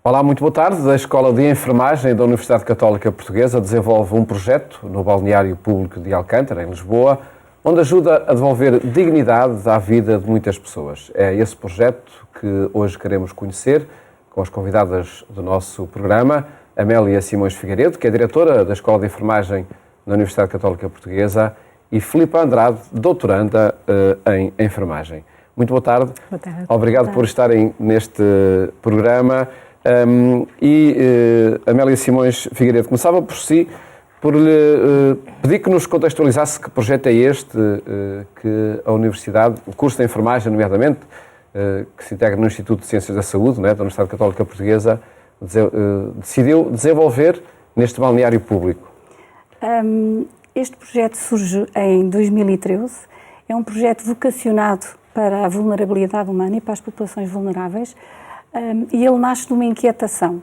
Olá, muito boa tarde. A Escola de Enfermagem da Universidade Católica Portuguesa desenvolve um projeto no Balneário Público de Alcântara, em Lisboa, onde ajuda a devolver dignidade à vida de muitas pessoas. É esse projeto que hoje queremos conhecer com as convidadas do nosso programa, Amélia Simões Figueiredo, que é diretora da Escola de Enfermagem da Universidade Católica Portuguesa, e Filipa Andrade, doutoranda em Enfermagem. Muito boa tarde. Boa tarde. Obrigado por estarem neste programa. Amélia Simões Figueiredo, começava por lhe pedir que nos contextualizasse que projeto é este que a Universidade, o curso de Enfermagem, nomeadamente, que se integra no Instituto de Ciências da Saúde, da Universidade Católica Portuguesa, decidiu desenvolver neste balneário público. Este projeto surge em 2013, é um projeto vocacionado para a vulnerabilidade humana e para as populações vulneráveis, e ele nasce de uma inquietação.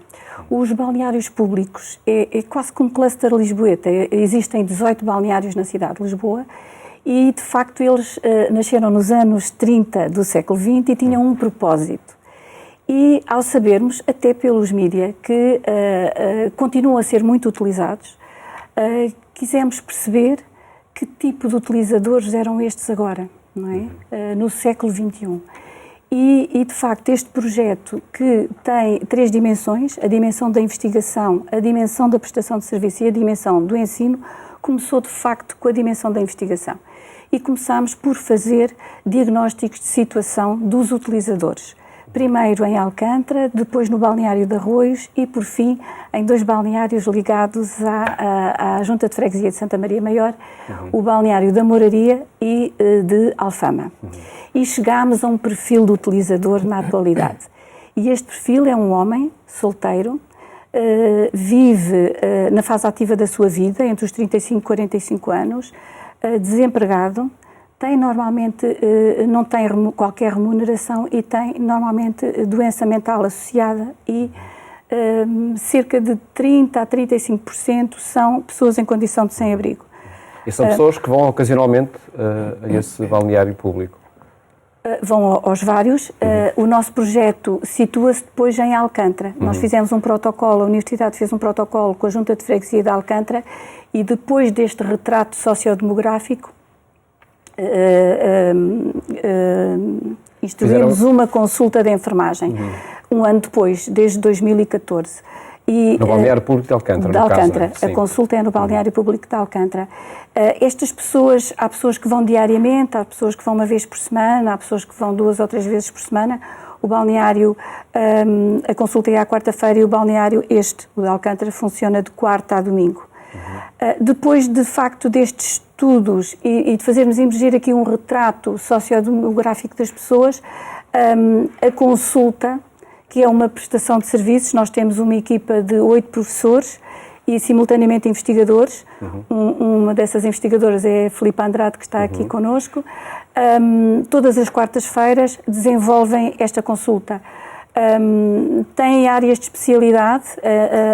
Os balneários públicos é quase como um cluster lisboeta. Existem 18 balneários na cidade de Lisboa e, de facto, eles nasceram nos anos 30 do século XX e tinham um propósito. E, ao sabermos, até pelos mídia, que continuam a ser muito utilizados, quisemos perceber que tipo de utilizadores eram estes agora, não é? No século XXI. E, de facto, este projeto, que tem 3 dimensões, a dimensão da investigação, a dimensão da prestação de serviço e a dimensão do ensino, começou, de facto, com a dimensão da investigação. E começámos por fazer diagnósticos de situação dos utilizadores. Primeiro em Alcântara, depois no balneário de Arroios e, por fim, em 2 balneários ligados à Junta de Freguesia de Santa Maria Maior, o balneário da Moraria e de Alfama. E chegámos a um perfil do utilizador na atualidade. E este perfil é um homem solteiro, vive na fase ativa da sua vida, entre os 35 e 45 anos, desempregado, não tem qualquer remuneração e tem normalmente doença mental associada e cerca de 30% a 35% são pessoas em condição de sem-abrigo. E são pessoas que vão ocasionalmente a esse balneário público? Vão aos vários. O nosso projeto situa-se depois em Alcântara. Nós fizemos um protocolo, a Universidade fez um protocolo com a Junta de Freguesia de Alcântara e depois deste retrato sociodemográfico, instruímos uma consulta de enfermagem, um ano depois, desde 2014. No Balneário Público de Alcântara, de Alcântara. Caso, a consulta é no Balneário Público de Alcântara. Estas pessoas, há pessoas que vão diariamente, há pessoas que vão uma vez por semana, há pessoas que vão 2 ou 3 vezes por semana. O balneário, a consulta é à quarta-feira e o balneário o de Alcântara, funciona de quarta a domingo. Depois, de facto, destes estudos e de fazermos emergir aqui um retrato sociodemográfico das pessoas, a consulta, que é uma prestação de serviços, nós temos uma equipa de 8 professores e simultaneamente investigadores. Uma dessas investigadoras é a Filipa Andrade, que está aqui connosco. Todas as quartas-feiras desenvolvem esta consulta. Tem áreas de especialidade,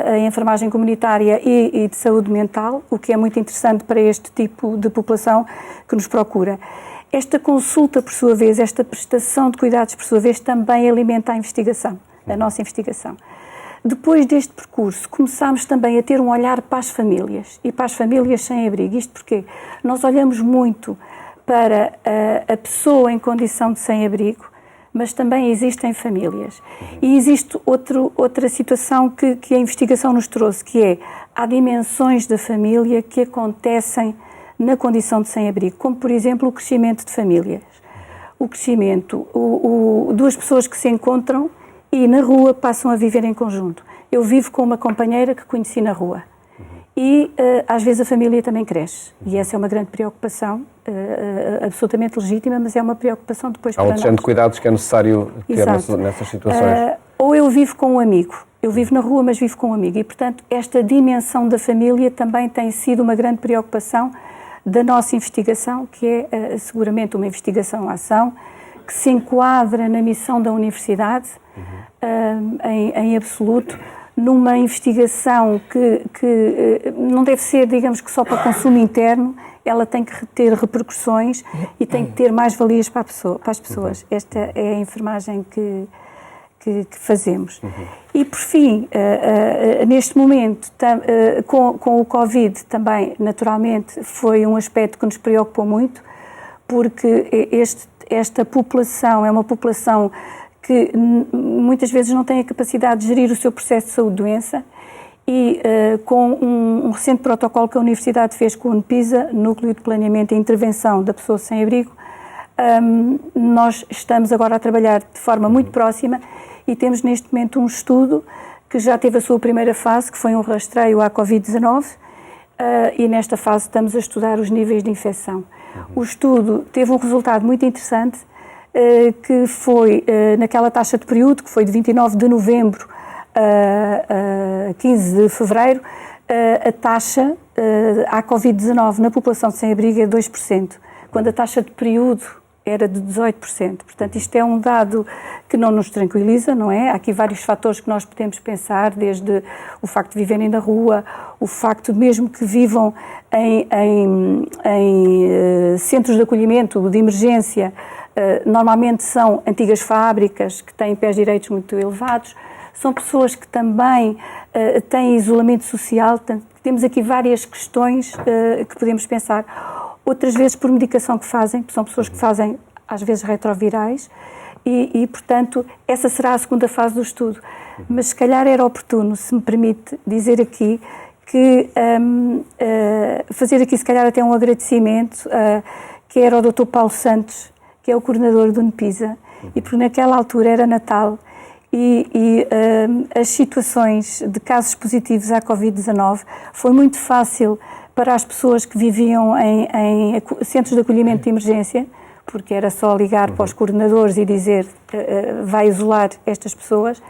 a enfermagem comunitária e de saúde mental, o que é muito interessante para este tipo de população que nos procura. Esta consulta, por sua vez, esta prestação de cuidados, por sua vez, também alimenta a investigação, a nossa investigação. Depois deste percurso, começámos também a ter um olhar para as famílias e para as famílias sem abrigo. Isto porque nós olhamos muito para a pessoa em condição de sem-abrigo, mas também existem famílias. E existe outra situação que a investigação nos trouxe, que é, há dimensões da família que acontecem na condição de sem-abrigo, como, por exemplo, o crescimento de famílias. O crescimento, 2 pessoas que se encontram e na rua passam a viver em conjunto. Eu vivo com uma companheira que conheci na rua. E, às vezes, a família também cresce. E essa é uma grande preocupação, absolutamente legítima, mas é uma preocupação depois para nós. Há outro género de cuidados que é necessário ter nessas situações. Ou eu vivo com um amigo. Eu vivo na rua, mas vivo com um amigo. E, portanto, esta dimensão da família também tem sido uma grande preocupação da nossa investigação, que é seguramente uma investigação-ação, que se enquadra na missão da Universidade, em absoluto, numa investigação que não deve ser, digamos que só para consumo interno, ela tem que ter repercussões e tem que ter mais valias para as pessoas. Esta é a enfermagem que que fazemos. E, por fim, neste momento, com o Covid também, naturalmente, foi um aspecto que nos preocupou muito, porque esta população é uma população que muitas vezes não tem a capacidade de gerir o seu processo de saúde-doença, e com um recente protocolo que a Universidade fez com o NPISA, Núcleo de Planeamento e Intervenção da Pessoa Sem Abrigo, nós estamos agora a trabalhar de forma muito próxima e temos neste momento um estudo que já teve a sua primeira fase, que foi um rastreio à Covid-19, e nesta fase estamos a estudar os níveis de infecção. O estudo teve um resultado muito interessante, que foi naquela taxa de período, que foi de 29 de novembro a 15 de fevereiro, a taxa à Covid-19 na população sem abrigo é 2%, quando a taxa de período era de 18%. Portanto, isto é um dado que não nos tranquiliza, não é? Há aqui vários fatores que nós podemos pensar, desde o facto de viverem na rua, o facto mesmo que vivam em centros de acolhimento, de emergência, normalmente são antigas fábricas que têm pés direitos muito elevados, são pessoas que também têm isolamento social, portanto, temos aqui várias questões que podemos pensar. Outras vezes por medicação que fazem, são pessoas que fazem às vezes retrovirais e, portanto, essa será a segunda fase do estudo. Mas se calhar era oportuno, se me permite dizer aqui, que fazer aqui se calhar até um agradecimento, que era o Dr. Paulo Santos, que é o coordenador do NPISA, e porque naquela altura era Natal, e as situações de casos positivos à Covid-19 foi muito fácil para as pessoas que viviam em centros de acolhimento de emergência, porque era só ligar para os coordenadores e dizer vai isolar estas pessoas,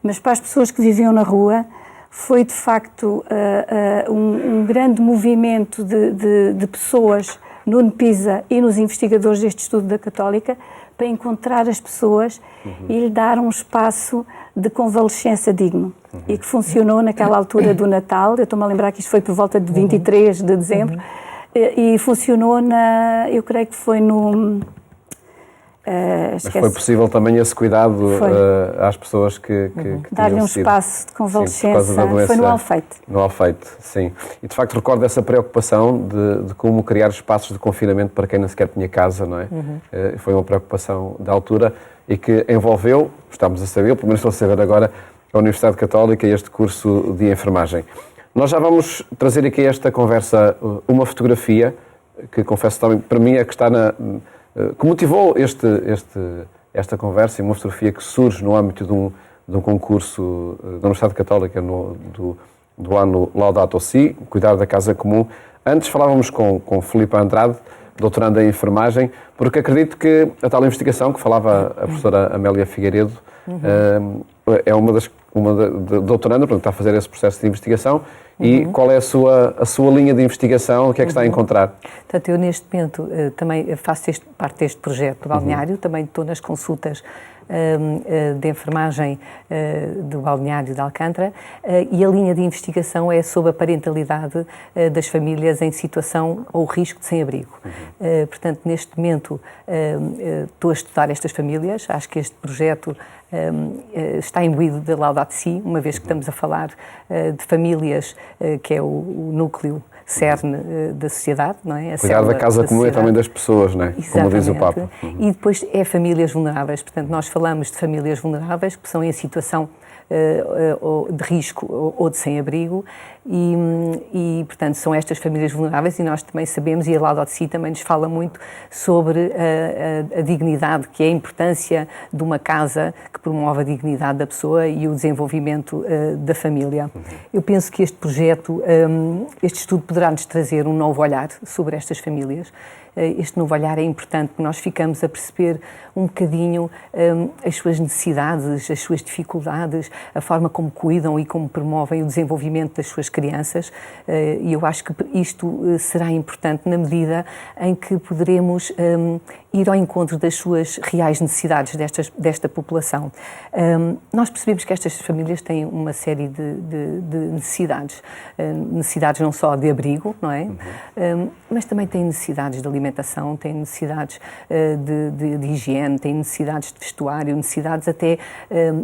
mas para as pessoas que viviam na rua foi de facto um grande movimento de pessoas no NPISA e nos investigadores deste estudo da Católica para encontrar as pessoas e lhe dar um espaço de convalescença digno. E que funcionou naquela altura do Natal, eu estou-me a lembrar que isto foi por volta de 23 de dezembro, e funcionou eu creio que foi no... Mas foi possível também esse cuidado às pessoas que dar-lhe um espaço de convalescença, foi no Alfeite. No Alfeite, sim. E de facto recordo essa preocupação de como criar espaços de confinamento para quem nem sequer tinha casa, não é? Foi uma preocupação da altura e que envolveu, estamos a saber, pelo menos estou a saber agora, a Universidade Católica e este curso de enfermagem. Nós já vamos trazer aqui a esta conversa uma fotografia que confesso também para mim é que está que motivou esta conversa, e uma fotografia que surge no âmbito de um concurso da Universidade Católica do ano Laudato Si, Cuidar da Casa Comum. Antes falávamos com Filipe Andrade, doutorando em enfermagem, porque acredito que a tal investigação que falava a professora Amélia Figueiredo é uma doutoranda, portanto está a fazer esse processo de investigação. E qual é a sua linha de investigação? O que é que está a encontrar? Portanto, eu neste momento também faço parte deste projeto do balneário, também estou nas consultas de enfermagem do balneário de Alcântara, e a linha de investigação é sobre a parentalidade das famílias em situação ou risco de sem-abrigo. Portanto, neste momento estou a estudar estas famílias, acho que este projeto está imbuído de Laudato Si, uma vez que estamos a falar de famílias que é o núcleo cerne da sociedade, não é? Cuidar da casa comum é também das pessoas, não é? Exatamente. Como diz o Papa. E depois é famílias vulneráveis, portanto nós falamos de famílias vulneráveis que são em situação de risco ou de sem-abrigo e, portanto, são estas famílias vulneráveis, e nós também sabemos, e a Laudato Si também nos fala muito sobre a dignidade, que é a importância de uma casa que promove a dignidade da pessoa e o desenvolvimento da família. Eu penso que este projeto, este estudo poderá nos trazer um novo olhar sobre estas famílias. Este novo olhar é importante, porque nós ficamos a perceber um bocadinho as suas necessidades, as suas dificuldades, a forma como cuidam e como promovem o desenvolvimento das suas crianças, e eu acho que isto será importante na medida em que poderemos ir ao encontro das suas reais necessidades desta população. Nós percebemos que estas famílias têm uma série de necessidades. Necessidades não só de abrigo, não é? Mas também têm necessidades de alimentação, têm necessidades de higiene, têm necessidades de vestuário, necessidades até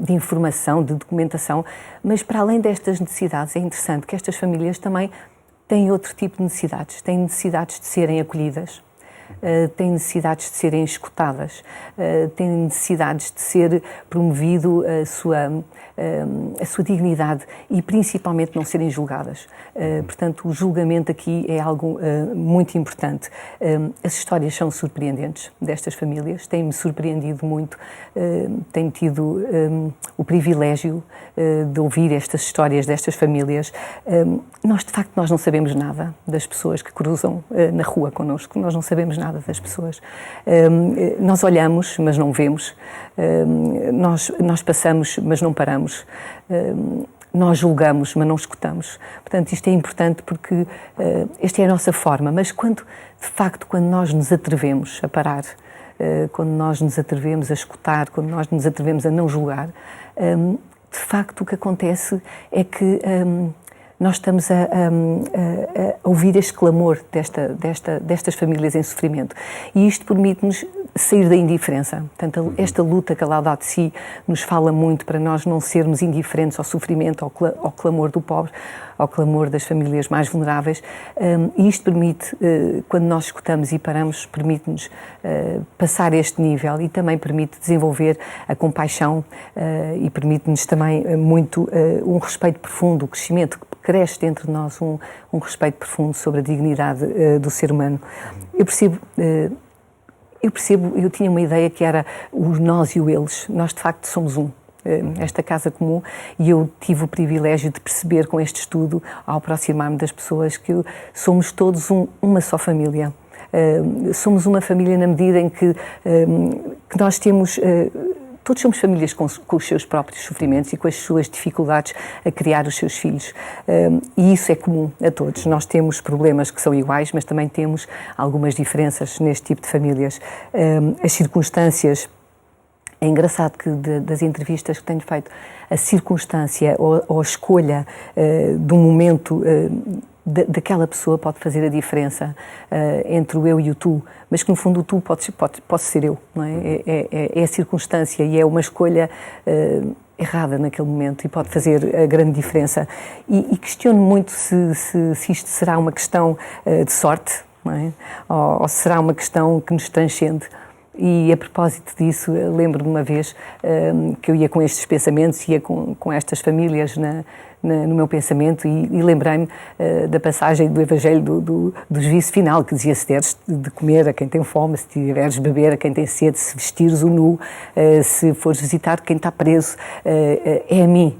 de informação, de documentação. Mas para além destas necessidades, é interessante que estas famílias também têm outro tipo de necessidades. Têm necessidades de serem acolhidas, têm necessidades de serem escutadas, têm necessidades de ser promovido a sua dignidade e principalmente não serem julgadas. Portanto, o julgamento aqui é algo muito importante. As histórias são surpreendentes destas famílias, têm-me surpreendido muito, tenho tido o privilégio de ouvir estas histórias destas famílias. Nós, de facto, nós não sabemos nada das pessoas que cruzam na rua connosco, nós não sabemos nada das pessoas. Nós olhamos, mas não vemos. Nós passamos, mas não paramos. Nós julgamos, mas não escutamos. Portanto, isto é importante porque esta é a nossa forma. Mas quando nós nos atrevemos a parar, quando nós nos atrevemos a escutar, quando nós nos atrevemos a não julgar, de facto o que acontece é que nós estamos a ouvir este clamor destas famílias em sofrimento. E isto permite-nos sair da indiferença. Portanto, esta luta que a Laudato Si nos fala muito para nós não sermos indiferentes ao sofrimento, ao clamor do pobre, ao clamor das famílias mais vulneráveis. E isto permite, quando nós escutamos e paramos, permite-nos passar este nível e também permite desenvolver a compaixão e permite-nos também muito um respeito profundo, o crescimento que cresce dentro de nós, um respeito profundo sobre a dignidade do ser humano. Eu tinha uma ideia que era o nós e o eles. Nós, de facto, somos um. Esta casa comum, e eu tive o privilégio de perceber com este estudo, ao aproximar-me das pessoas, que somos todos uma só família. Somos uma família na medida em que nós temos... Todos somos famílias com os seus próprios sofrimentos e com as suas dificuldades a criar os seus filhos. E isso é comum a todos. Nós temos problemas que são iguais, mas também temos algumas diferenças neste tipo de famílias. As circunstâncias... É engraçado que das entrevistas que tenho feito, a circunstância ou a escolha de um momento daquela pessoa pode fazer a diferença entre o eu e o tu, mas que no fundo o tu pode ser eu, não é? É a circunstância e é uma escolha errada naquele momento e pode fazer a grande diferença. E questiono muito se isto será uma questão de sorte, não é? Ou será uma questão que nos transcende. E a propósito disso, lembro-me uma vez que eu ia com estes pensamentos, ia com estas famílias no meu pensamento e lembrei-me da passagem do Evangelho do juízo final, que dizia: se deres de comer a quem tem fome, se tiveres de beber a quem tem sede, se vestires o nu, se fores visitar quem está preso, é a mim.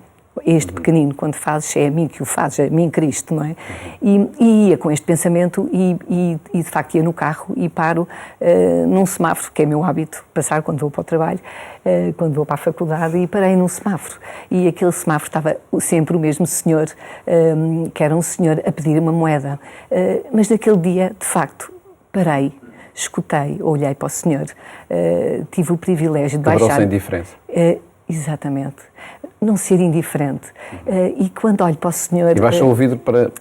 Este pequenino, quando fazes, é a mim que o fazes, é a mim Cristo, não é? E ia com este pensamento e de facto ia no carro e paro num semáforo, que é meu hábito passar quando vou para o trabalho, quando vou para a faculdade, e parei num semáforo. E aquele semáforo estava sempre o mesmo senhor, que era um senhor a pedir uma moeda. Mas naquele dia, de facto, parei, escutei, olhei para o senhor, tive o privilégio de baixar... Quebrou-se a indiferença. Exatamente. Não ser indiferente. E quando olho para o senhor... E baixa o ouvido para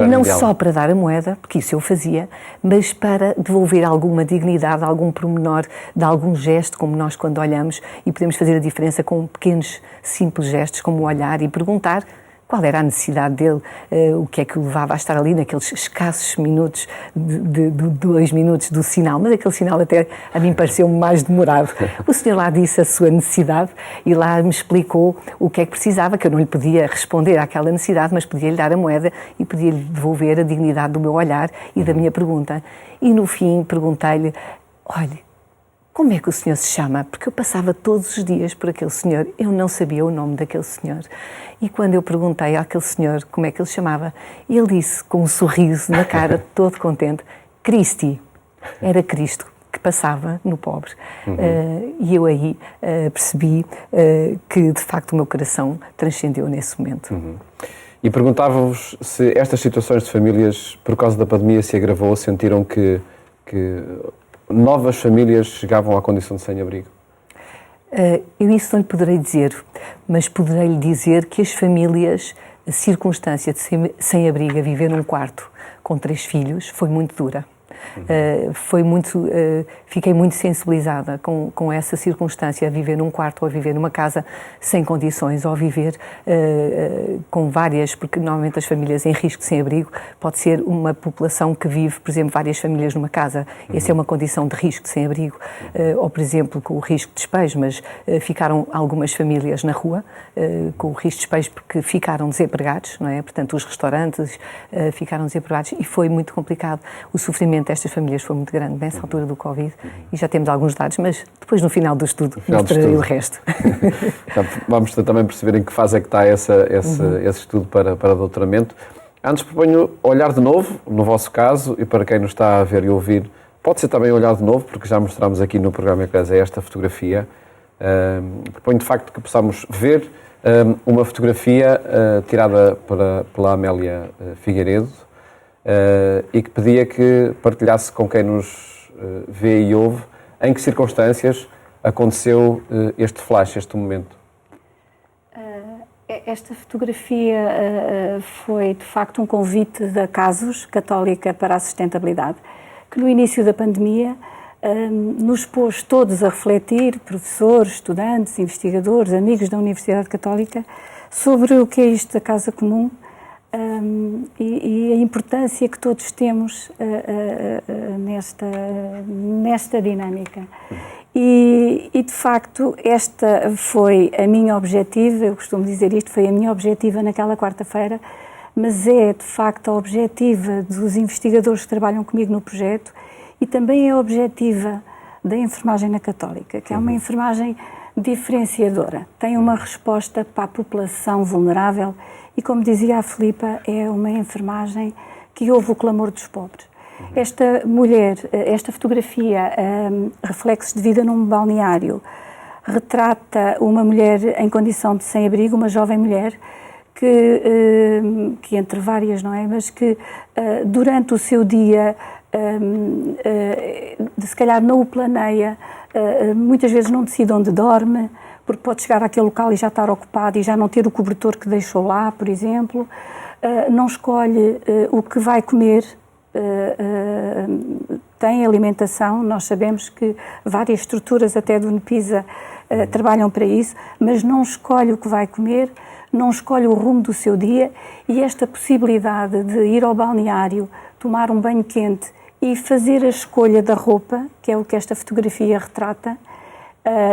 não só para dar a moeda, porque isso eu fazia, mas para devolver alguma dignidade, algum pormenor, de algum gesto, como nós quando olhamos, e podemos fazer a diferença com pequenos, simples gestos, como olhar e perguntar qual era a necessidade dele, o que é que o levava a estar ali naqueles escassos minutos, de 2 minutos do sinal, mas aquele sinal até a mim pareceu-me mais demorado. O senhor lá disse a sua necessidade e lá me explicou o que é que precisava, que eu não lhe podia responder àquela necessidade, mas podia-lhe dar a moeda e podia-lhe devolver a dignidade do meu olhar e da minha pergunta. E no fim perguntei-lhe: olhe, como é que o senhor se chama? Porque eu passava todos os dias por aquele senhor, eu não sabia o nome daquele senhor. E quando eu perguntei àquele senhor como é que ele se chamava, ele disse, com um sorriso na cara, todo contente: Cristi. Era Cristo que passava no pobre. E eu aí percebi que, de facto, o meu coração transcendeu nesse momento. E perguntava-vos se estas situações de famílias, por causa da pandemia, se agravou, sentiram que novas famílias chegavam à condição de sem-abrigo? Eu isso não lhe poderei dizer, mas poderei lhe dizer que as famílias, a circunstância de sem-abrigo a viver num quarto com 3 filhos foi muito dura. Fiquei muito sensibilizada com essa circunstância, a viver num quarto ou a viver numa casa sem condições, ou a viver com várias, porque normalmente as famílias em risco de sem-abrigo pode ser uma população que vive, por exemplo, várias famílias numa casa. Essa é uma condição de risco de sem-abrigo, ou por exemplo com o risco de despejo, mas ficaram algumas famílias na rua com o risco de despejo porque ficaram desempregados, não é? Portanto, os restaurantes ficaram desempregados e foi muito complicado. O sofrimento destas famílias foi muito grande nessa altura do Covid e já temos alguns dados, mas depois no final do estudo mostrarei o resto. Vamos também perceber em que fase é que está esse estudo para doutoramento. Antes proponho olhar de novo, no vosso caso, e para quem nos está a ver e ouvir, pode ser também olhar de novo, porque já mostramos aqui no programa Eclésia esta fotografia. Proponho de facto que possamos ver uma fotografia tirada pela Amélia Figueiredo, e que pedia que partilhasse com quem nos vê e ouve em que circunstâncias aconteceu este flash, este momento. Esta fotografia foi de facto um convite da Casos Católica para a Sustentabilidade, que no início da pandemia nos pôs todos a refletir, professores, estudantes, investigadores, amigos da Universidade Católica, sobre o que é isto da casa comum, e a importância que todos temos nesta dinâmica. E de facto esta foi a minha objetiva, eu costumo dizer isto, foi a minha objetiva naquela quarta-feira, mas é de facto a objetiva dos investigadores que trabalham comigo no projeto e também é a objetiva da enfermagem na Católica, que é uma enfermagem diferenciadora, tem uma resposta para a população vulnerável. E, como dizia a Filipa, é uma enfermagem que ouve o clamor dos pobres. Esta mulher, esta fotografia, reflexos de vida num balneário, retrata uma mulher em condição de sem-abrigo, uma jovem mulher, que entre várias, não é? Mas que durante o seu dia, se calhar não o planeia, muitas vezes não decide onde dorme, porque pode chegar àquele local e já estar ocupado e já não ter o cobertor que deixou lá, por exemplo. Não escolhe o que vai comer, tem alimentação, nós sabemos que várias estruturas até do NPISA trabalham para isso, mas não escolhe o que vai comer, não escolhe o rumo do seu dia e esta possibilidade de ir ao balneário, tomar um banho quente e fazer a escolha da roupa, que é o que esta fotografia retrata,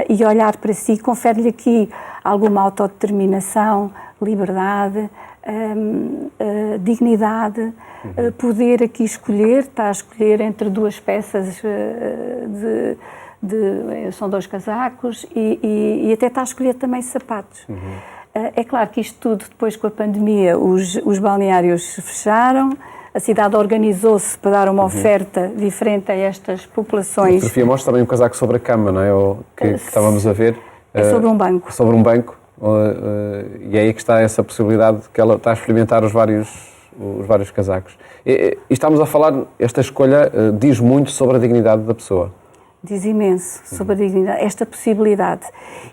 e olhar para si, confere-lhe aqui alguma autodeterminação, liberdade, dignidade, poder aqui escolher, está a escolher entre 2 peças são 2 casacos e até está a escolher também sapatos. É claro que isto tudo, depois com a pandemia, os balneários fecharam, a cidade organizou-se para dar uma oferta diferente a estas populações. A fotografia mostra também um casaco sobre a cama, não é? Que estávamos a ver. É sobre um banco. Sobre um banco. E é aí que está essa possibilidade que ela está a experimentar os vários casacos. E estamos a falar, esta escolha diz muito sobre a dignidade da pessoa. Diz imenso sobre a dignidade, esta possibilidade.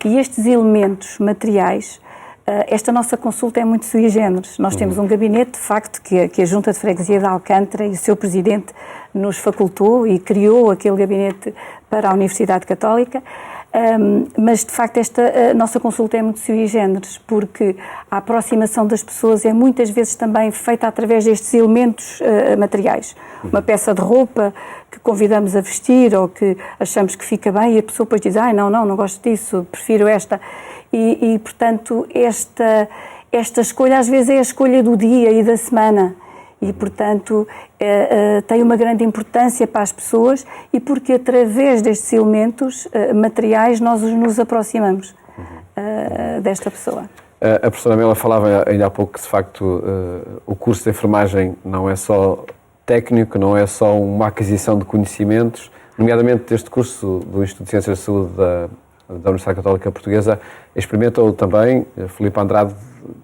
E estes elementos materiais, esta nossa consulta é muito sui generis. Nós temos um gabinete, de facto, que a Junta de Freguesia de Alcântara e o seu presidente nos facultou e criou aquele gabinete para a Universidade Católica, mas, de facto, esta nossa consulta é muito sui generis, porque a aproximação das pessoas é muitas vezes também feita através destes elementos materiais. Uma peça de roupa que convidamos a vestir ou que achamos que fica bem e a pessoa depois diz, não gosto disso, prefiro esta. E portanto, esta escolha às vezes é a escolha do dia e da semana e, portanto, tem uma grande importância para as pessoas e porque através destes elementos materiais nós nos aproximamos desta pessoa. A professora Amélia falava ainda há pouco que, de facto, o curso de enfermagem não é só técnico, não é só uma aquisição de conhecimentos, nomeadamente este curso do Instituto de Ciências da Saúde da Universidade Católica Portuguesa experimentou também, Filipe Andrade,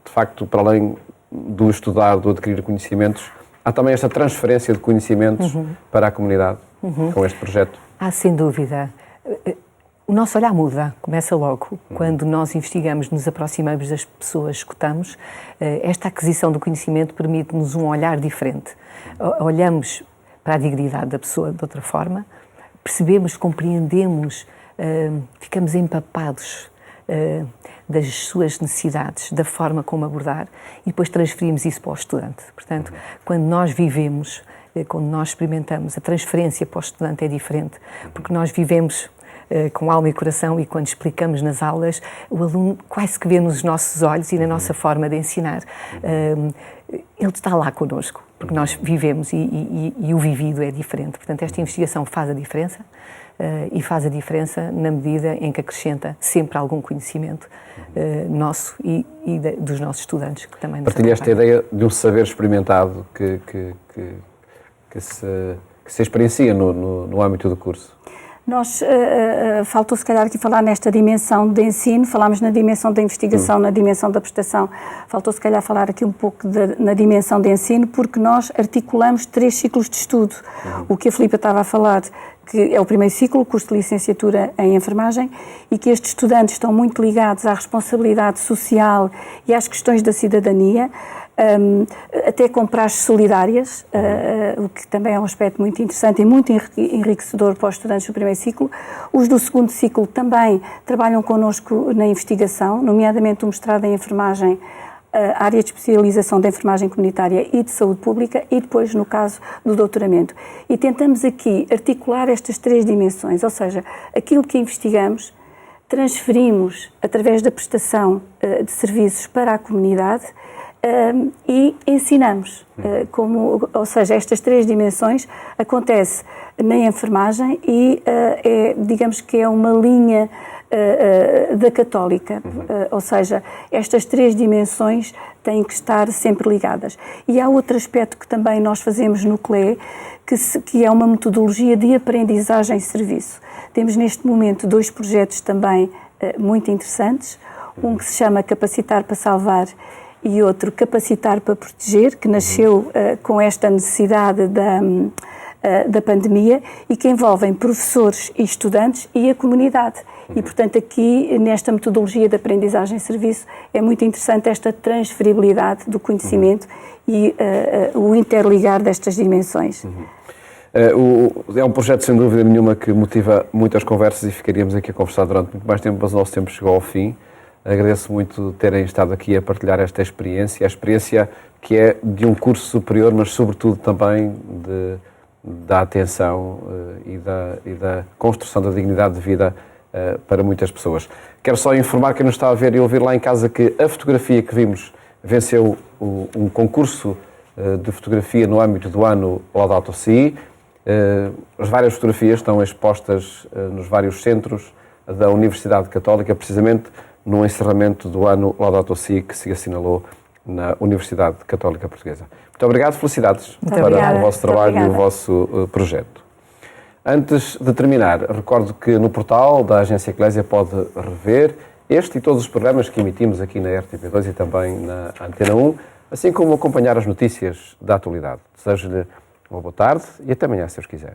de facto, para além do estudar, do adquirir conhecimentos, há também esta transferência de conhecimentos para a comunidade com este projeto. Há, sem dúvida. O nosso olhar muda, começa logo. Quando nós investigamos, nos aproximamos das pessoas, escutamos, esta aquisição do conhecimento permite-nos um olhar diferente. Olhamos para a dignidade da pessoa de outra forma, percebemos, compreendemos, ficamos empapados das suas necessidades, da forma como abordar, e depois transferimos isso para o estudante. Portanto, quando nós vivemos, quando nós experimentamos, a transferência para o estudante é diferente, porque nós vivemos com alma e coração, e quando explicamos nas aulas, o aluno quase que vê nos nossos olhos e na nossa forma de ensinar. Ele está lá connosco, porque nós vivemos e o vivido é diferente. Portanto, esta investigação faz a diferença, e faz a diferença na medida em que acrescenta sempre algum conhecimento nosso e dos nossos estudantes, que também nos partilha esta ideia de um saber experimentado que se experiencia no âmbito do curso. Nós, faltou se calhar aqui falar nesta dimensão de ensino, falámos na dimensão da investigação, na dimensão da prestação, faltou se calhar falar aqui um pouco na dimensão de ensino, porque nós articulamos 3 ciclos de estudo. O que a Filipa estava a falar, que é o primeiro ciclo, o curso de licenciatura em enfermagem, e que estes estudantes estão muito ligados à responsabilidade social e às questões da cidadania, até com praxes solidárias, o que também é um aspecto muito interessante e muito enriquecedor para os estudantes do primeiro ciclo. Os do segundo ciclo também trabalham connosco na investigação, nomeadamente o mestrado em enfermagem, a área de especialização da enfermagem comunitária e de saúde pública, e depois no caso do doutoramento. E tentamos aqui articular estas 3 dimensões, ou seja, aquilo que investigamos, transferimos através da prestação de serviços para a comunidade, e ensinamos, ou seja, estas 3 dimensões acontece na enfermagem e digamos que é uma linha da Católica, ou seja, estas 3 dimensões têm que estar sempre ligadas. E há outro aspecto que também nós fazemos no CLE, que é uma metodologia de aprendizagem-serviço. Temos neste momento 2 projetos também muito interessantes, um que se chama Capacitar para Salvar e outro Capacitar para Proteger, que nasceu com esta necessidade da pandemia e que envolvem professores e estudantes e a comunidade. E, portanto, aqui, nesta metodologia de aprendizagem-serviço, é muito interessante esta transferibilidade do conhecimento e o interligar destas dimensões. É um projeto, sem dúvida nenhuma, que motiva muitas conversas e ficaríamos aqui a conversar durante muito mais tempo, mas o nosso tempo chegou ao fim. Agradeço muito terem estado aqui a partilhar esta experiência, a experiência que é de um curso superior, mas sobretudo também da atenção e da construção da dignidade de vida para muitas pessoas. Quero só informar quem nos está a ver e ouvir lá em casa que a fotografia que vimos venceu um concurso de fotografia no âmbito do ano Laudato Si. As várias fotografias estão expostas nos vários centros da Universidade Católica, precisamente no encerramento do ano Laudato Si, que se assinalou na Universidade Católica Portuguesa. Muito obrigado, felicidades para o vosso trabalho e o vosso projeto. Antes de terminar, recordo que no portal da Agência Eclésia pode rever este e todos os programas que emitimos aqui na RTP2 e também na Antena 1, assim como acompanhar as notícias da atualidade. Desejo-lhe uma boa tarde e até amanhã, se Deus quiser.